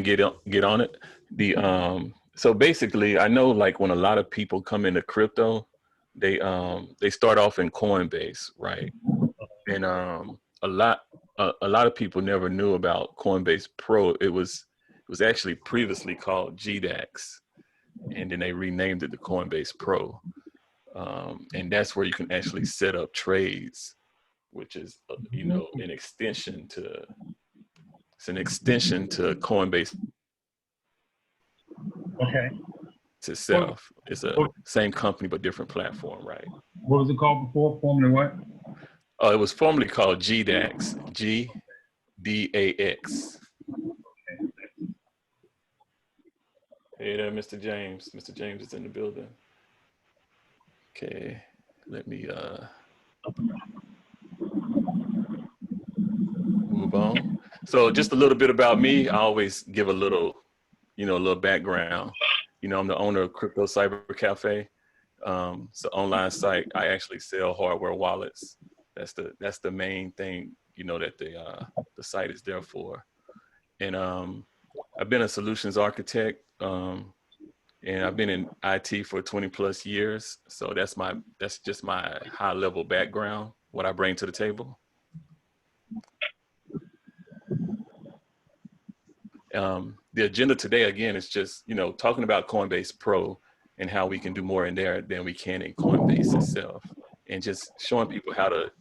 get on it. So basically, I know like when a lot of people come into crypto, they start off in Coinbase, right? And a lot of people never knew about Coinbase Pro. It was actually previously called GDAX, and then they renamed it to Coinbase Pro. And that's where you can actually set up trades, which is an extension to Coinbase Okay. What, itself. It's a what, same company but different platform, right? what was it called before? Formula what? It was formerly called GDAX, GDAX. Hey there, Mr. James. Mr. James is in the building. Okay, let me move on. So just a little bit about me. I always give a little background. I'm the owner of Crypto Cyber Cafe. It's an online site. I actually sell hardware wallets. That's the main thing, that the site is there for. And I've been a solutions architect, and I've been in IT for 20 plus years. So that's just my high level background, what I bring to the table. The agenda today, again, is just, talking about Coinbase Pro and how we can do more in there than we can in Coinbase itself. And just showing people how to,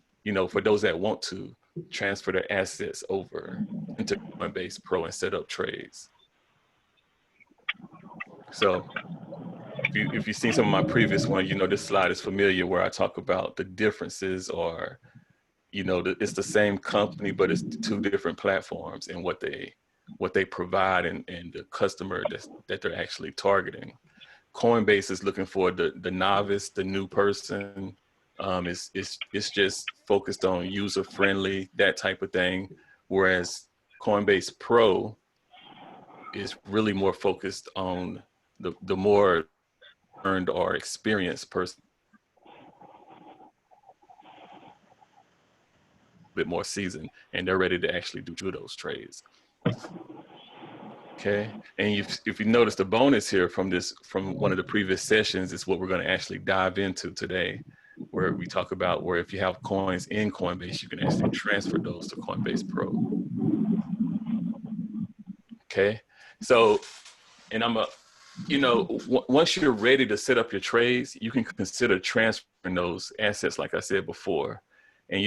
for those that want to, transfer their assets over into Coinbase Pro and set up trades. So if you've seen some of my previous one, this slide is familiar where I talk about the differences, or, it's the same company, but it's two different platforms and what they provide and the customer that they're actually targeting. Coinbase is looking for the novice, the new person. It's just focused on user friendly, that type of thing. Whereas Coinbase Pro is really more focused on the more earned or experienced person, a bit more seasoned, and they're ready to actually do those trades. Okay, and if you notice, the bonus here from one of the previous sessions is what we're going to actually dive into today, where we talk about where if you have coins in Coinbase, you can actually transfer those to Coinbase Pro. Okay, so, and once you're ready to set up your trades, you can consider transferring those assets, like I said before. And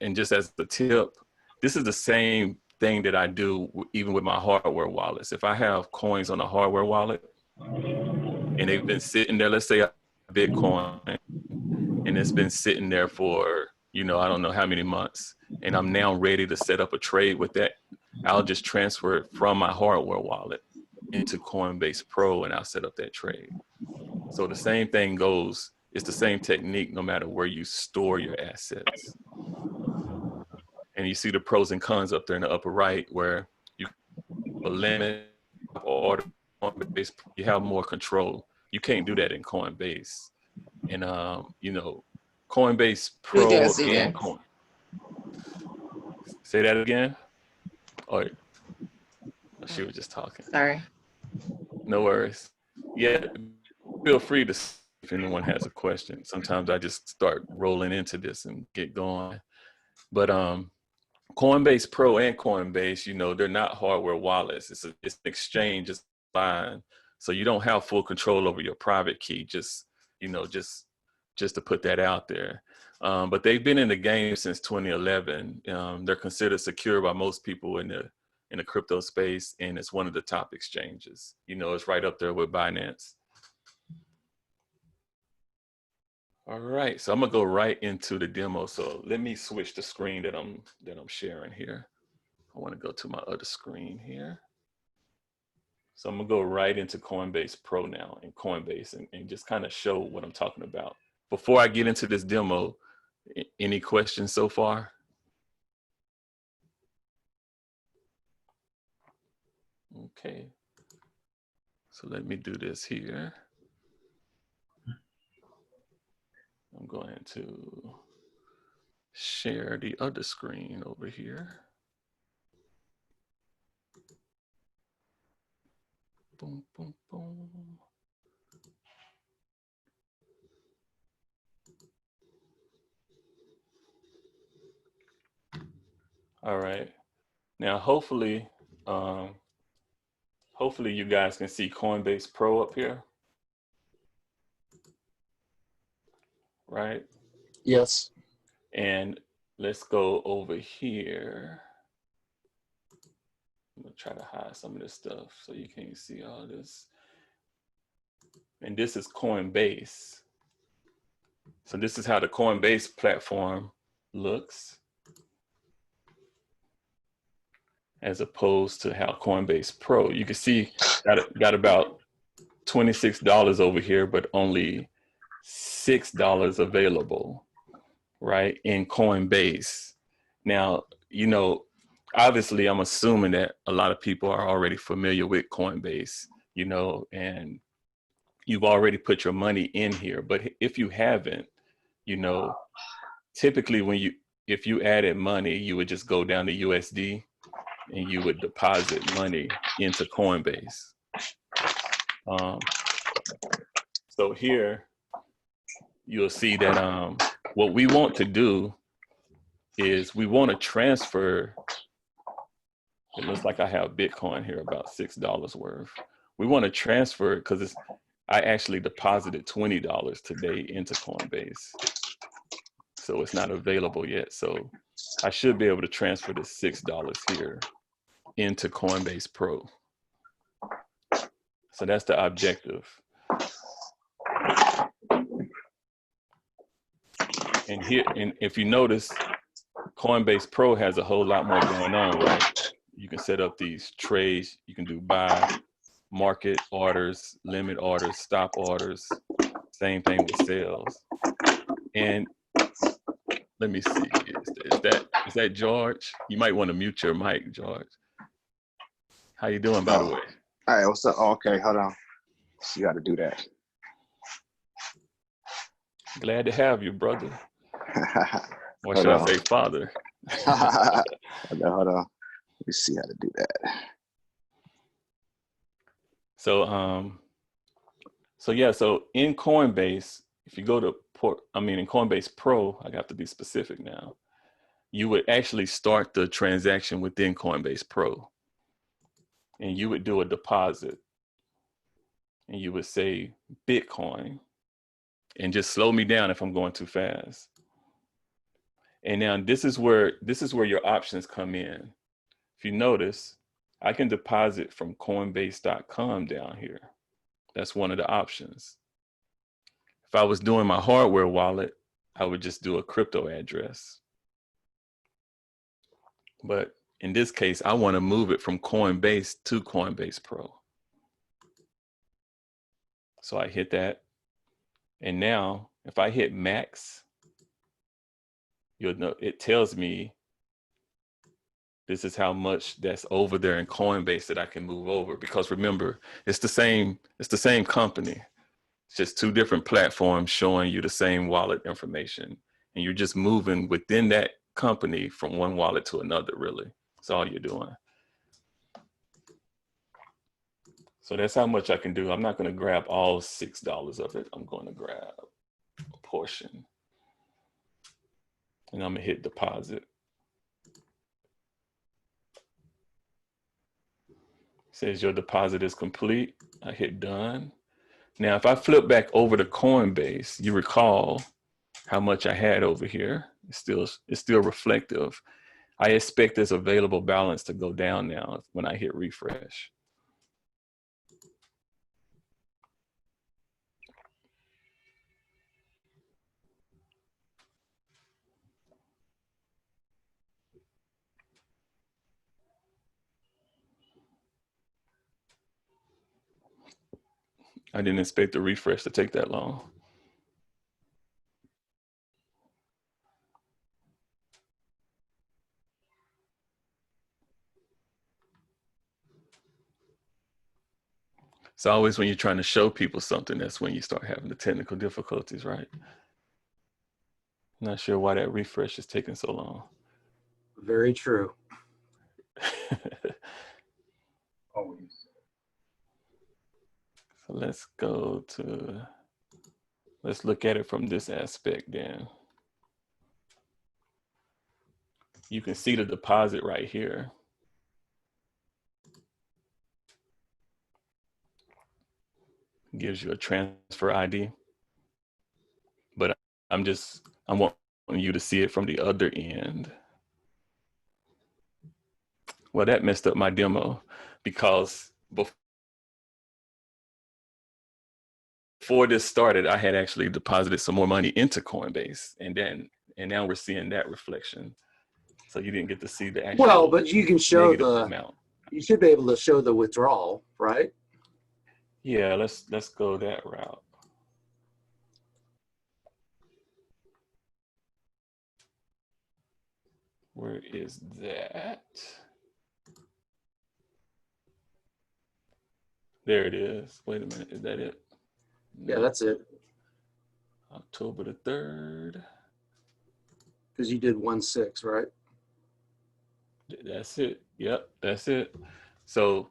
and just as the tip, this is the same thing that I do even with my hardware wallets. If I have coins on a hardware wallet and they've been sitting there, let's say a Bitcoin, and it's been sitting there for, I don't know how many months, and I'm now ready to set up a trade with that, I'll just transfer it from my hardware wallet into Coinbase Pro and I'll set up that trade. So the same thing goes, it's the same technique no matter where you store your assets. And you see the pros and cons up there in the upper right, where you limit order Coinbase, you have more control. You can't do that in Coinbase. And Coinbase Pro and Coin. Say that again. Or she was just talking. Sorry. No worries. Yeah, feel free to, if anyone has a question. Sometimes I just start rolling into this and get going. But Coinbase Pro and Coinbase, they're not hardware wallets. It's an exchange, it's fine. So you don't have full control over your private key, just to put that out there. But they've been in the game since 2011. They're considered secure by most people in the crypto space, and it's one of the top exchanges. It's right up there with Binance. All right, so I'm gonna go right into the demo. So let me switch the screen that I'm sharing here. I want to go to my other screen here. So I'm gonna go right into Coinbase Pro now in Coinbase and just kind of show what I'm talking about. Before I get into this demo, any questions so far? Okay, so let me do this here. I'm going to share the other screen over here. boom, boom, boom. All right. Now, hopefully you guys can see Coinbase Pro up here, right? Yes. And let's go over here. I'm gonna try to hide some of this stuff so you can't see all this. And this is Coinbase. So this is how the Coinbase platform looks, as opposed to how Coinbase Pro. You can see got about $26 over here, but only $6 available, right, in Coinbase. Now, you know, obviously I'm assuming that a lot of people are already familiar with Coinbase, you know, and you've already put your money in here. But if you haven't, you know, typically if you added money, you would just go down to USD and you would deposit money into Coinbase. So here you'll see that what we want to do is we want to transfer. It looks like I have Bitcoin here, about $6 worth. We want to transfer it because I actually deposited $20 today into Coinbase. So it's not available yet. So I should be able to transfer the $6 here into Coinbase Pro. So that's the objective. And here, and if you notice, Coinbase Pro has a whole lot more going on, right? You can set up these trades. You can do buy, market orders, limit orders, stop orders. Same thing with sales. And let me see, is that George? You might want to mute your mic, George. How you doing, by the way? All right, what's up? Oh, okay, hold on. You got to do that. Glad to have you, brother. Or should I say father? Hold on. Let me see how to do that. So in Coinbase, if you go to in Coinbase Pro, I have to be specific now. You would actually start the transaction within Coinbase Pro, and you would do a deposit, and you would say Bitcoin, and just slow me down if I'm going too fast. And now this is where your options come in. If you notice, I can deposit from Coinbase.com down here. That's one of the options. If I was doing my hardware wallet, I would just do a crypto address. But in this case, I want to move it from Coinbase to Coinbase Pro. So I hit that. And now if I hit max, you'll know it tells me this is how much that's over there in Coinbase that I can move over. Because remember, it's the same company. It's just two different platforms showing you the same wallet information. And you're just moving within that company from one wallet to another, really. That's all you're doing. So that's how much I can do. I'm not going to grab all $6 of it. I'm going to grab a portion. And I'm going to hit deposit. It says your deposit is complete. I hit done. Now, if I flip back over to Coinbase, you recall how much I had over here. It's still reflective. I expect this available balance to go down now when I hit refresh. I didn't expect the refresh to take that long. It's always when you're trying to show people something, that's when you start having the technical difficulties, right? Not sure why that refresh is taking so long. Very true. Always. So let's look at it from this aspect then. You can see the deposit right here. Gives you a transfer ID. But I want you to see it from the other end. Well, that messed up my demo because before this started, I had actually deposited some more money into Coinbase, and now we're seeing that reflection. So you didn't get to see the actual. Well, but you can show the amount. You should be able to show the withdrawal, right? Yeah, let's go that route. Where is that? There it is. Wait a minute, is that it? Yeah, that's it. October the 3rd. Because you did 1/6, right? That's it. Yep, that's it. So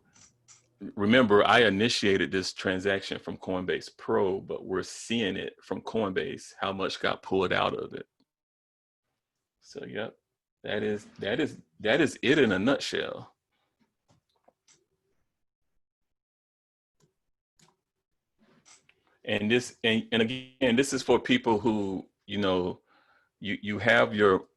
remember, I initiated this transaction from Coinbase Pro, but we're seeing it from Coinbase, how much got pulled out of it. So yep, that is it in a nutshell. And this and again, this is for people who, you have you've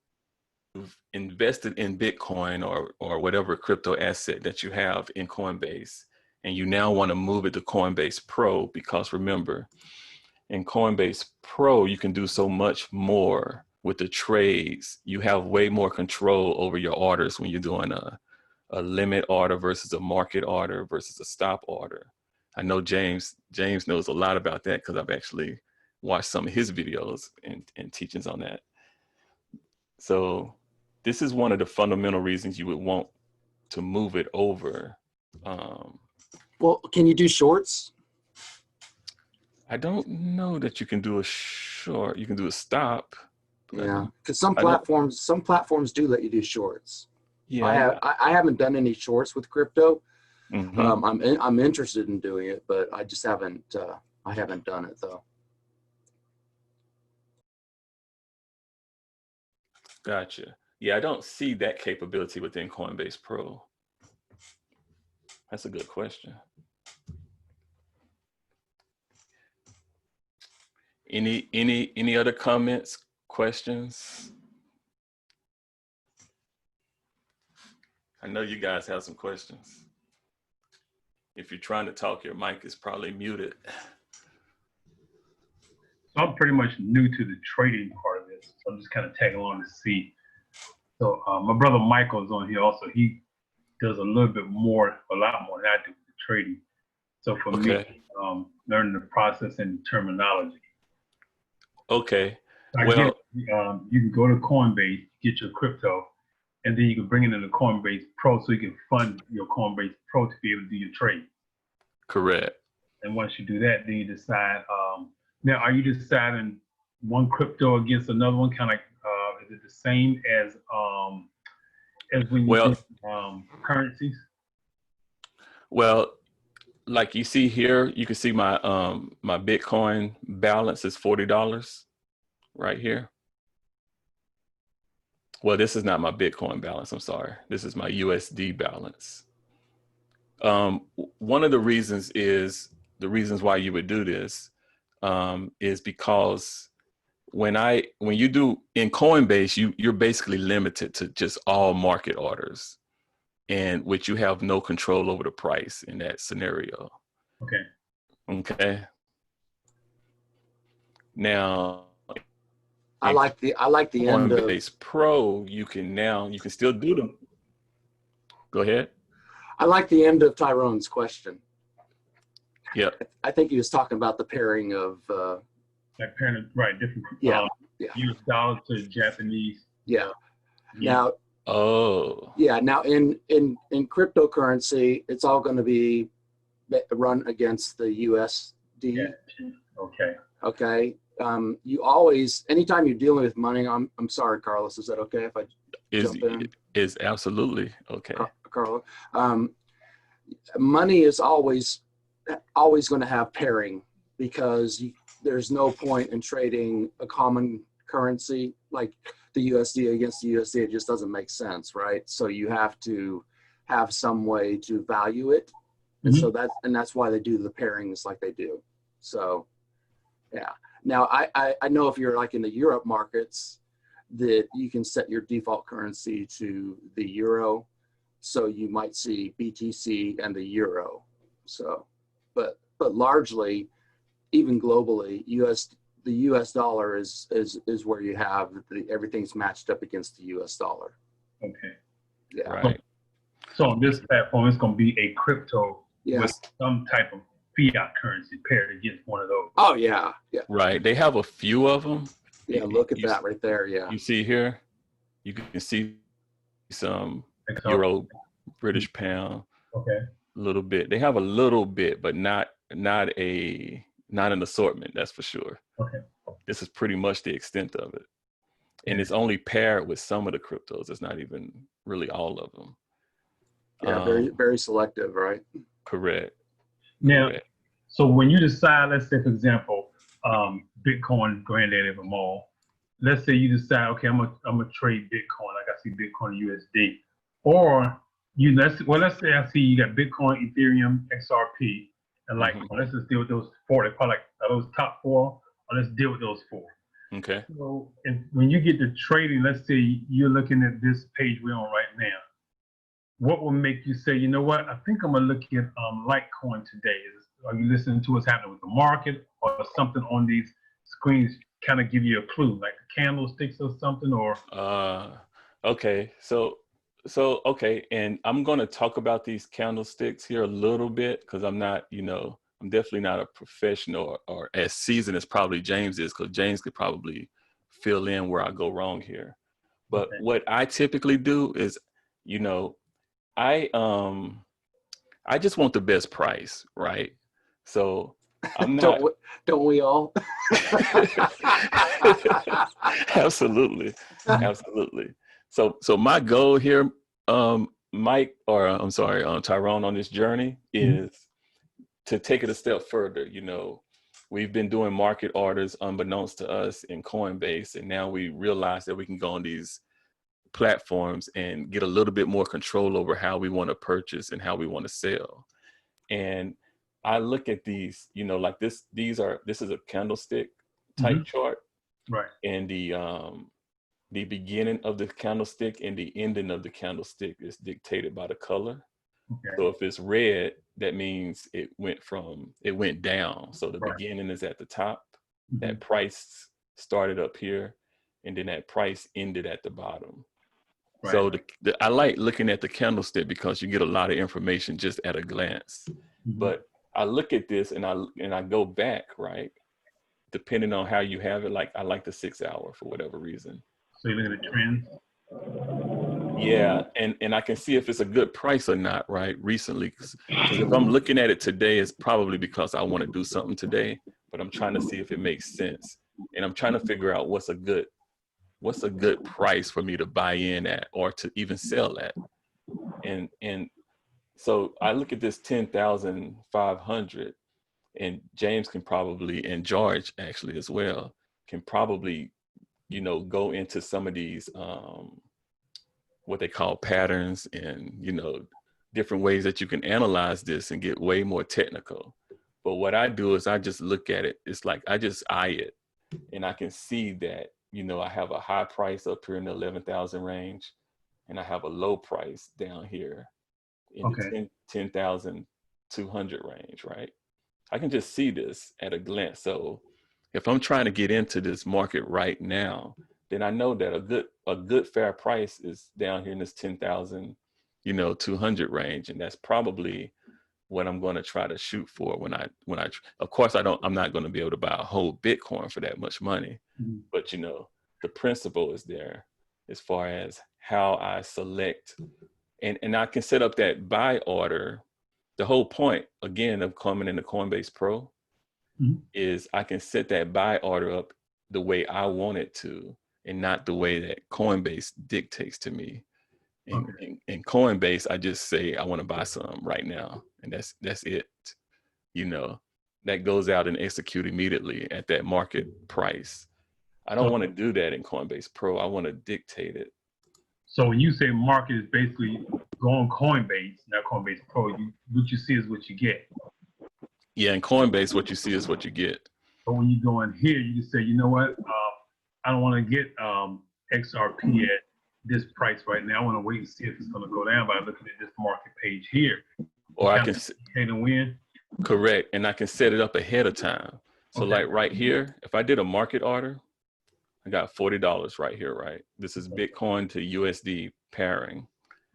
invested in Bitcoin or whatever crypto asset that you have in Coinbase, and you now want to move it to Coinbase Pro, because remember, in Coinbase Pro, you can do so much more with the trades. You have way more control over your orders when you're doing a limit order versus a market order versus a stop order. I know James knows a lot about that because I've actually watched some of his videos and teachings on that. So this is one of the fundamental reasons you would want to move it over. Well, can you do shorts? I don't know that you can do a short. You can do a stop. Yeah, because some platforms do let you do shorts. Yeah, I haven't done any shorts with crypto. mm-hmm. I'm interested in doing it, but I just haven't. I haven't done it though. Gotcha. Yeah, I don't see that capability within Coinbase Pro. That's a good question. Any other comments, questions? I know you guys have some questions. If you're trying to talk, your mic is probably muted. So I'm pretty much new to the trading part of this. So I'm just kind of tagging along to see. So my brother Michael is on here also. He does a lot more than I do with the trading. So for me, learning the process and terminology. Okay. You can go to Coinbase, get your crypto, and then you can bring it into Coinbase Pro so you can fund your Coinbase Pro to be able to do your trade. Correct. And once you do that, then you decide, now are you deciding one crypto against another one? Kind of like, is it the same as when you do currencies? Well, like you see here, you can see my my Bitcoin balance is $40 right here. Well, this is not my Bitcoin balance. I'm sorry. This is my USD balance. One of the reasons why you would do this is because when you do in Coinbase, you're basically limited to just all market orders, and which you have no control over the price in that scenario. Okay. Now, I like the end of Coinbase Pro. You can still do them. Go ahead. I like the end of Tyrone's question. Yeah. I think he was talking about the pairing of that pairing of, right, different US dollars to Japanese. Yeah. Now now in cryptocurrency, it's all going to be run against the USD. Yeah. Okay. You always, anytime you're dealing with money, I'm sorry, Carlos, is that okay if I jump in? Is absolutely okay. Carlos, money is always always going to have pairing because there's no point in trading a common currency like the USD against the USD. It just doesn't make sense, right? So you have to have some way to value it. And so that's why they do the pairings like they do. So, yeah. Now, I know if you're like in the Europe markets that you can set your default currency to the euro. So you might see BTC and the euro. So, but largely, even globally, the US dollar is where you have everything's matched up against the US dollar. Okay. Yeah. Right. So on this platform, it's going to be a crypto with some type of fiat currency paired against one of those. Oh yeah. Yeah. Right. They have a few of them. Yeah. Look at that right there. Yeah. You see here, you can see some XR. euro, British pound. Okay. A little bit. They have a little bit, but not an assortment. That's for sure. Okay. This is pretty much the extent of it, and it's only paired with some of the cryptos. It's not even really all of them. Yeah. Very very selective, right? Correct. Now, so when you decide, let's say for example, Bitcoin, granddaddy of them all. Let's say you decide, okay, I'm gonna trade Bitcoin, like I see Bitcoin USD, or let's say I see you got Bitcoin, Ethereum, XRP, and Litecoin. Let's just deal with those four. They call like those top four, or let's deal with those four. Okay. So when you get to trading, let's say you're looking at this page we're on right now. What will make you say, you know what, I think I'm gonna look at Litecoin today? Are you listening to what's happening with the market, or something on these screens kind of give you a clue, like candlesticks or something, or? Okay. So okay, and I'm gonna talk about these candlesticks here a little bit because I'm not, I'm definitely not a professional or as seasoned as probably James is, because James could probably fill in where I go wrong here. But what I typically do is, I just want the best price, right? So I'm not. Don't we all? Absolutely. So my goal here, Mike, or I'm sorry, Tyrone, on this journey is to take it a step further. We've been doing market orders unbeknownst to us in Coinbase, and now we realize that we can go on these platforms and get a little bit more control over how we want to purchase and how we want to sell. And I look at these, like this is a candlestick type chart, right? And the beginning of the candlestick and the ending of the candlestick is dictated by the color. Okay. So if it's red, that means it went down. So the beginning is at the top. That price started up here, and then that price ended at the bottom. Right. So I like looking at the candlestick because you get a lot of information just at a glance. But I look at this and I go back, right? Depending on how you have it, like I like the 6 hour for whatever reason. So you look at the trends? Yeah, and I can see if it's a good price or not, right? Recently, because if I'm looking at it today, it's probably because I want to do something today, but I'm trying to see if it makes sense. And I'm trying to figure out what's a good price for me to buy in at or to even sell at. And so I look at this 10,500, and James can probably, and George actually as well, can probably, go into some of these, what they call patterns and, different ways that you can analyze this and get way more technical. But what I do is I just look at it. It's like, I just eye it, and I can see that, I have a high price up here in the 11,000 range, and I have a low price down here in the 10,200 range, right? I can just see this at a glance. So if I'm trying to get into this market right now, then I know that a good fair price is down here in this 10,200 range, and that's probably what I'm going to try to shoot for when I of course I'm not going to be able to buy a whole Bitcoin for that much money, but the principle is there as far as how I select, and I can set up that buy order. The whole point again of coming into Coinbase Pro is I can set that buy order up the way I want it to, and not the way that Coinbase dictates to me. In Coinbase, I just say I want to buy some right now, and that's it. you know, that goes out and execute immediately at that market price. I don't want to do that in Coinbase Pro. I want to dictate it. So when you say market is basically go on Coinbase, not Coinbase Pro, what you see is what you get. Yeah, in Coinbase, what you see is what you get. But when you go in here, you can say, you know what, I don't want to get XRP at this price right now. I want to wait and see if it's going to go down by looking at this market page here. Or I can pay to win. Correct, and I can set it up ahead of time. So like right here, if I did a market order, I got $40 right here, right? This is Bitcoin to USD pairing.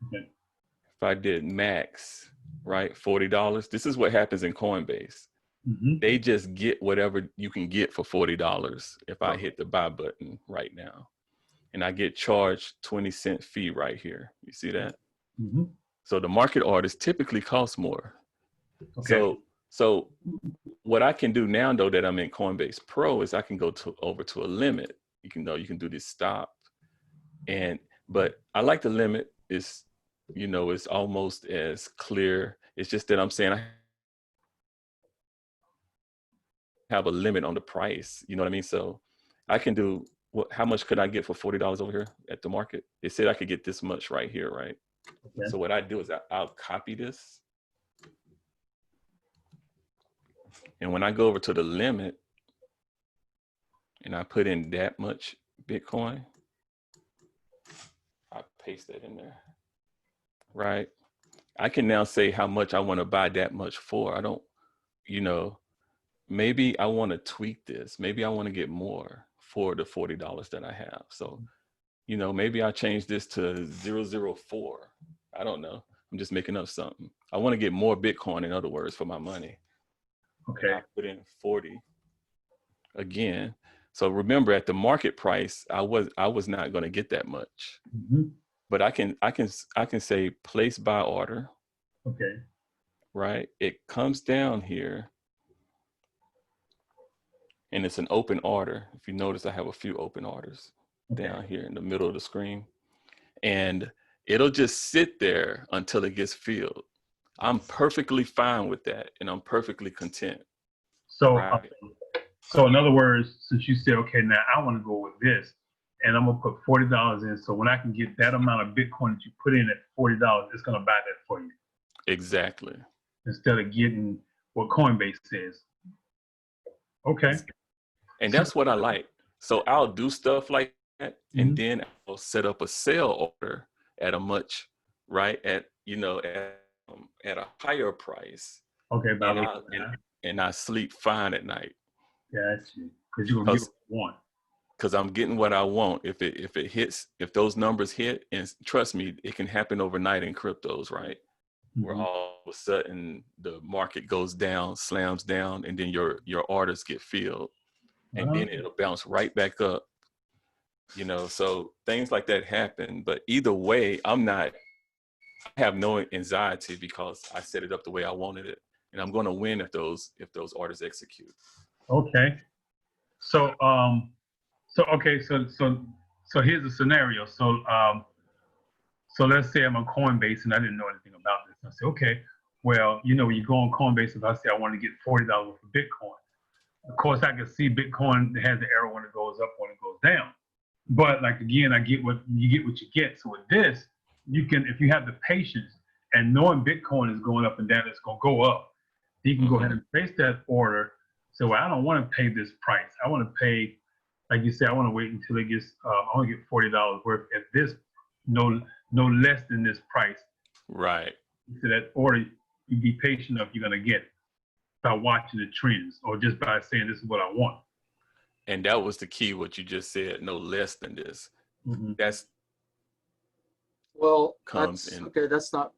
Okay. If I did max, right, $40, this is what happens in Coinbase. They just get whatever you can get for $40 if I hit the buy button right now. And I get charged 20-cent fee right here. You see that? So the market orders typically cost more. Okay. So what I can do now, though, that I'm in Coinbase Pro is I can go over to a limit. You can do this stop. But I like the limit. It's, you know, it's almost as clear. It's just that I'm saying I have a limit on the price. You know what I mean? So I can do how much could I get for $40 over here at the market? It said I could get this much right here, right? Okay. So what I do is I'll copy this. And when I go over to the limit and I put in that much Bitcoin, I paste that in there, right? I can now say how much I want to buy that much for. I don't, you know, maybe I want to tweak this. Maybe I want to get more for the $40 that I have. So, you know, maybe I change this to 004. I don't know. I'm just making up something. I want to get more Bitcoin, in other words, for my money. Okay. I put in 40 again. So remember, at the market price, I was not going to get that much. But I can say place buy order. Okay. Right. It comes down here. And it's an open order. If you notice, I have a few open orders down here in the middle of the screen. And it'll just sit there until it gets filled. I'm perfectly fine with that. And I'm perfectly content. So, right? So in other words, since you said, okay, now I want to go with this, and I'm going to put $40 in. So when I can get that amount of Bitcoin that you put in at $40, it's going to buy that for you. Exactly. Instead of getting what Coinbase says. Okay. And that's what I like. So I'll do stuff like that, and then I'll set up a sell order at a much, right, at, you know, at a higher price. Okay. And I sleep fine at night. Gotcha. Because you're going to get what you want. Because I'm getting what I want. If it hits, if those numbers hit, and trust me, it can happen overnight in cryptos, right? Where all of a sudden the market goes down, slams down, and then your orders get filled. And then it'll bounce right back up, you know, so things like that happen. But either way, I have no anxiety because I set it up the way I wanted it. And I'm going to win if those orders execute. Okay. So, so here's the scenario. So let's say I'm on Coinbase and I didn't know anything about this. I say, okay, well, you know, when you go on Coinbase, if I say I want to get $40 for Bitcoin, of course, I can see Bitcoin has the arrow when it goes up, when it goes down. But like, again, I get what you get. So with this, you can, if you have the patience and knowing Bitcoin is going up and down, it's going to go up. You can go ahead and place that order. So I don't want to pay this price. I want to pay, like you said, I want to wait until it gets, I want to get $40 worth at this, no less than this price. Right. So that order, you be patient enough, you're going to get it by watching the trends or just by saying this is what I want. And that was the key, what you just said, no less than this. That's okay, that's not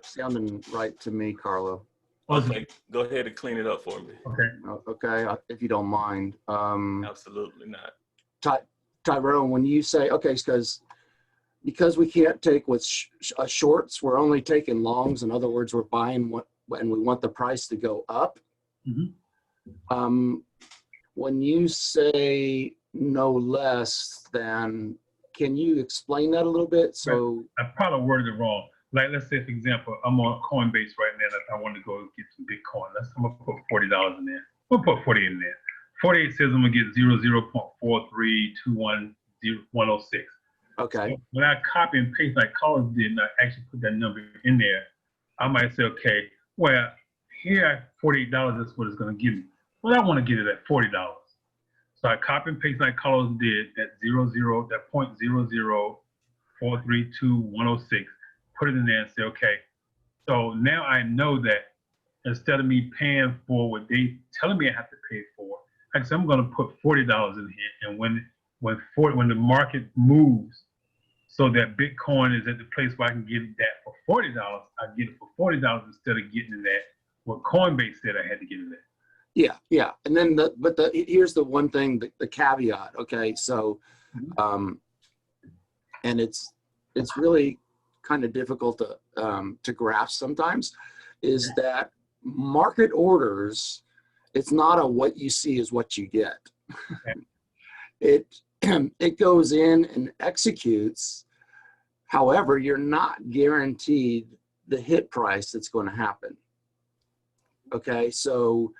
sounding right to me, Carlo. Okay, go ahead and clean it up for me. Okay, if you don't mind. Absolutely not. Tyrone, when you say, okay, because we can't take with shorts, we're only taking longs. In other words, we're buying and we want the price to go up. When you say no less than, can you explain that a little bit? So I probably worded it wrong. like let's say for example, I'm on Coinbase right now. If I want to go get some Bitcoin, I'm gonna put $40 in there. I'm gonna put 48 in there. 48 says I'm gonna get 0.4321006. Okay. So when I copy and paste like Carlos did, and I actually put that number in there, I might say, okay, well, here at $48, that's what it's gonna give me. Well, I want to get it at $40. So I copy and paste like Carlos did that that 0.004321006, put it in there and say, okay. So now I know that instead of me paying for what they telling me I have to pay for, like I said, I'm going to put $40 in here. And when the market moves, so that Bitcoin is at the place where I can get that for $40, I get it for $40 instead of getting it at what Coinbase said I had to get it at. Yeah, yeah. And then here's the one thing, the caveat. Okay, so, and it's really kind of difficult to grasp sometimes, is that market orders, it's not a what you see is what you get. It goes in and executes. However, you're not guaranteed the hit price that's going to happen. Okay, so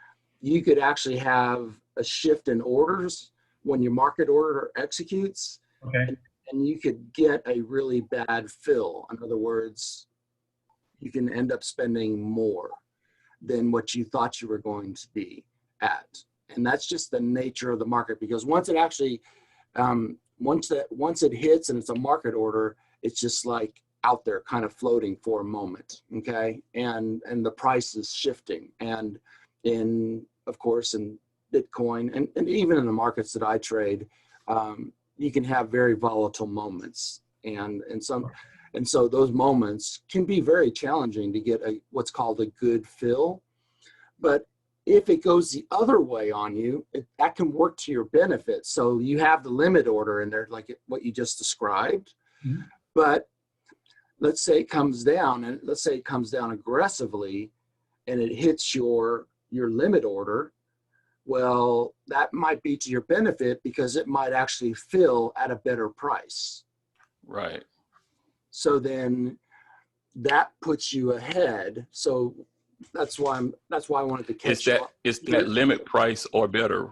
you could actually have a shift in orders when your market order executes, okay, and you could get a really bad fill. In other words, you can end up spending more than what you thought you were going to be at. And that's just the nature of the market, because once it actually, once it hits and it's a market order, it's just like out there kind of floating for a moment, okay? And the price is shifting. And of course, in Bitcoin and even in the markets that I trade, you can have very volatile moments. And so those moments can be very challenging to get what's called a good fill. But if it goes the other way on you, that can work to your benefit. So you have the limit order in there, like what you just described. Mm-hmm. But let's say it comes down, and let's say it comes down aggressively and it hits your limit order. Well, that might be to your benefit because it might actually fill at a better price. Right. So then that puts you ahead. So that's why I wanted to catch you. It's that limit price or better.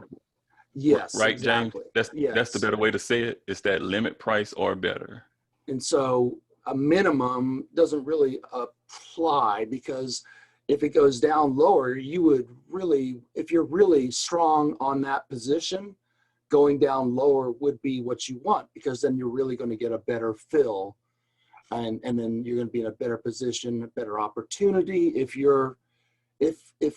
Yes. Right, exactly. James? Yes. That's the better way to say it. It's that limit price or better. And so a minimum doesn't really apply, because if it goes down lower, you would really, if you're really strong on that position, going down lower would be what you want, because then you're really going to get a better fill. And then you're going to be in a better position, a better opportunity. If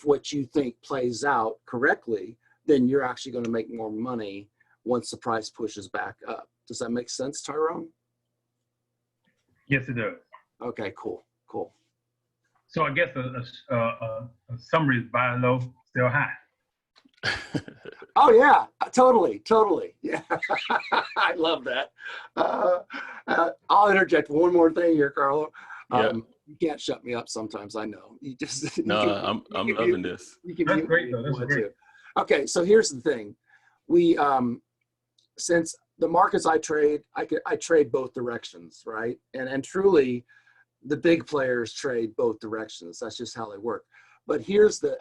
what you think plays out correctly, then you're actually going to make more money once the price pushes back up. Does that make sense, Tyrone? Yes, it does. Okay, cool. So I guess a summary is buy low, sell high. Oh yeah, totally. Yeah, I love that. I'll interject one more thing here, Carlo. You can't shut me up sometimes. I know. You just No, I'm loving this. That's great though. That's great. Okay, so here's the thing. We since the markets I trade both directions, right? And truly, the big players trade both directions. That's just how they work. But here's the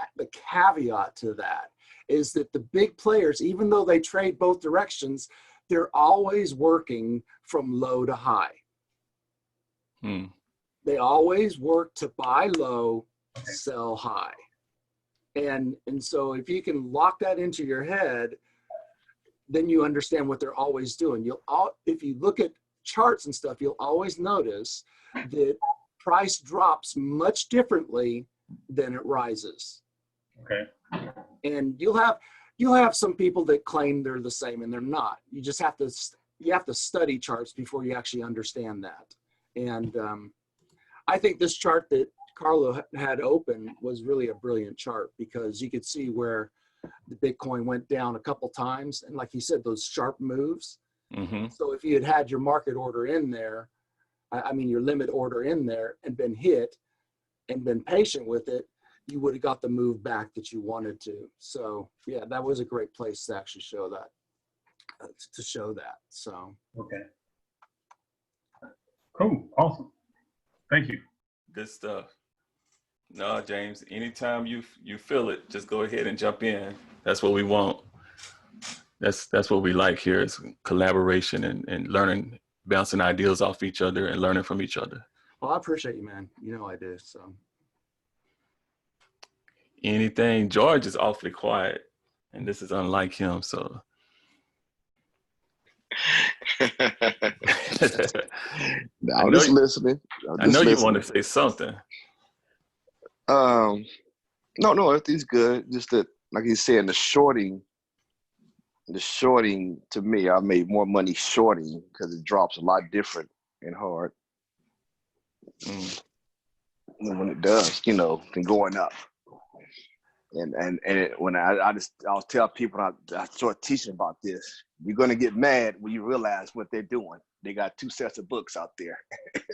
caveat to that, is that the big players, even though they trade both directions, they're always working from low to high. They always work to buy low, sell high. And so if you can lock that into your head, then you understand what they're always doing. If you look at charts and stuff, you'll always notice that price drops much differently than it rises. Okay. And you'll have some people that claim they're the same, and they're not. You just have to study charts before you actually understand that. And I think this chart that Carlo had open was really a brilliant chart, because you could see where the Bitcoin went down a couple times, and like you said, those sharp moves. Mm-hmm. So if you had your market order in there, your limit order in there, and been hit and been patient with it, you would have got the move back that you wanted to. So yeah, that was a great place to actually show that, So. Okay. Cool. Awesome. Thank you. Good stuff. No, James, anytime you feel it, just go ahead and jump in. That's what we want. That's what we like here is collaboration and learning, bouncing ideas off each other and learning from each other. Well, I appreciate you, man. You know I do. So Anything, George is awfully quiet, and this is unlike him. So I'm just listening. I know you want to say something. No, everything's good. Just that, like you said, the shorting to me, I made more money shorting because it drops a lot different and hard than when it does, than going up. And when I'll tell people, I start teaching about this, you're gonna get mad when you realize what they're doing. They got 2 sets of books out there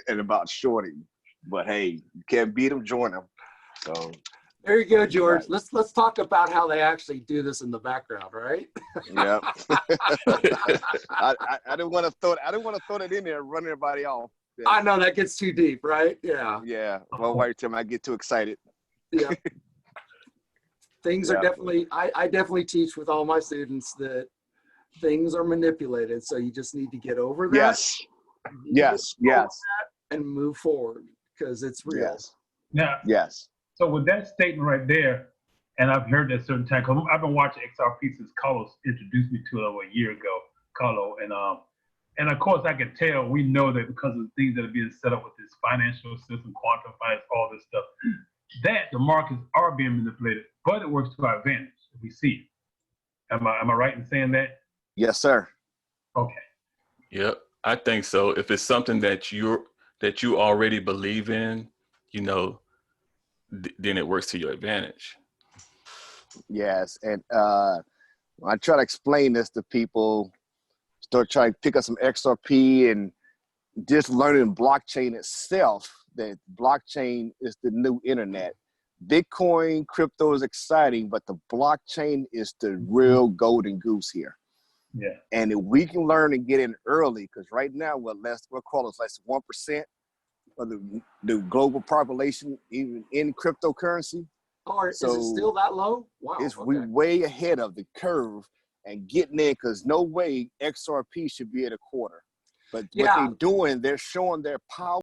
and about shorting. But hey, you can't beat them, join them. So there you go, George. Right. Let's talk about how they actually do this in the background, right? Yeah. I didn't want to throw that in there and run everybody off. Yeah. I know that gets too deep, right? Yeah. Yeah. Well, wait till I get too excited. Yeah. Things are definitely, I definitely teach with all my students that things are manipulated. So you just need to get over that. Yes. And move forward because it's real. Yes. Now, so with that statement right there, and I've heard that certain time, because I've been watching XRP since Carlos introduced me to it over a year ago, Carlo, and of course I can tell, we know that because of the things that are being set up with this financial system, quantum finance, all this stuff, that the markets are being manipulated, but it works to our advantage if we see it. Am I right in saying that? Yes, sir. Okay. Yep, I think so. If it's something that you already believe in, then it works to your advantage. Yes, and when I try to explain this to people, start trying to pick up some XRP and just learning blockchain itself, that blockchain is the new internet. Bitcoin, crypto is exciting, but the blockchain is the real golden goose here. Yeah. And if we can learn and get in early, because right now we'll call it less than 1% of the global population, even in cryptocurrency. Oh, is it still that low? Wow. We're way ahead of the curve and getting in, because no way XRP should be at a quarter. But what they're doing, they're showing their power.